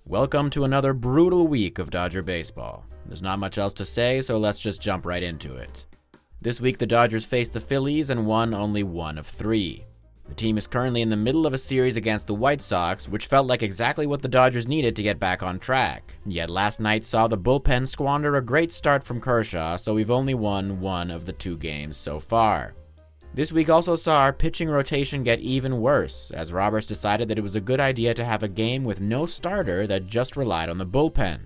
Welcome to another brutal week of Dodger baseball. There's not much else to say, so let's just jump right into it. This week the Dodgers faced the Phillies and won only 1 of 3. The team is currently in the middle of a series against the White Sox, which felt like exactly what the Dodgers needed to get back on track. Yet last night saw the bullpen squander a great start from Kershaw, so we've only won 1 of the 2 games so far. This week also saw our pitching rotation get even worse, as Roberts decided that it was a good idea to have a game with no starter that just relied on the bullpen.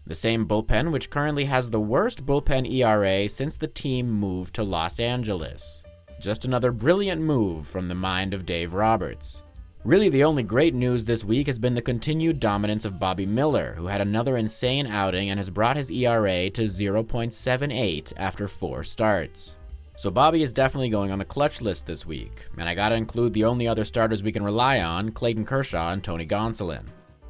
The same bullpen which currently has the worst bullpen ERA since the team moved to Los Angeles. Just another brilliant move from the mind of Dave Roberts. Really, the only great news this week has been the continued dominance of Bobby Miller, who had another insane outing and has brought his ERA to 0.78 after 4 starts. So Bobby is definitely going on the clutch list this week, and I gotta include the only other starters we can rely on, Clayton Kershaw and Tony Gonsolin.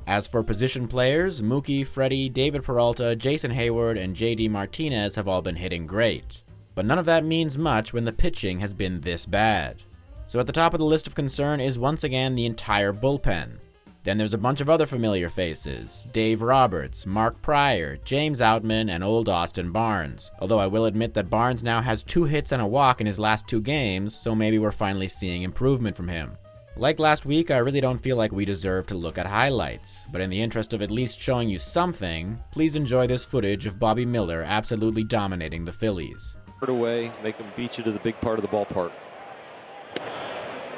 As for position players, Mookie, Freddie, David Peralta, Jason Hayward, and JD Martinez have all been hitting great. But none of that means much when the pitching has been this bad. So at the top of the list of concern is once again the entire bullpen. Then there's a bunch of other familiar faces, Dave Roberts, Mark Pryor, James Outman, and old Austin Barnes. Although I will admit that Barnes now has 2 hits and a walk in his last 2 games, so maybe we're finally seeing improvement from him. Like last week, I really don't feel like we deserve to look at highlights, but in the interest of at least showing you something, please enjoy this footage of Bobby Miller absolutely dominating the Phillies. Away, make them beat you to the big part of the ballpark.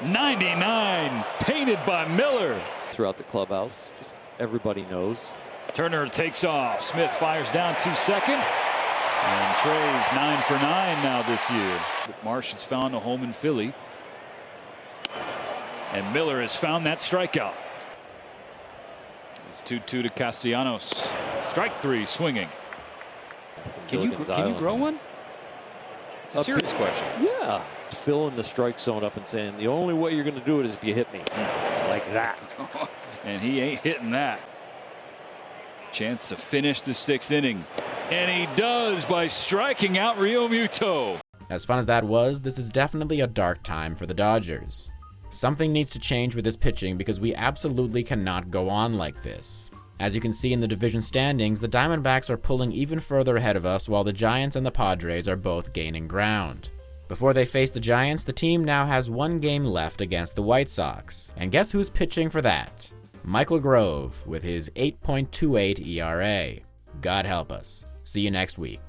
99 painted by Miller. Throughout the clubhouse, just everybody knows. Turner takes off. Smith fires down to second. And Trey's 9 for 9 now this year. But Marsh has found a home in Philly. And Miller has found that strikeout. It's 2-2 to Castellanos. Strike 3 swinging. Can you grow one? It's a serious question. Yeah. Filling the strike zone up and saying the only way you're going to do it is if you hit me like that. And he ain't hitting that. Chance to finish the 6th inning. And he does by striking out Rio Muto. As fun as that was, this is definitely a dark time for the Dodgers. Something needs to change with this pitching because we absolutely cannot go on like this. As you can see in the division standings, the Diamondbacks are pulling even further ahead of us while the Giants and the Padres are both gaining ground. Before they face the Giants, the team now has 1 game left against the White Sox. And guess who's pitching for that? Michael Grove with his 8.28 ERA. God help us. See you next week.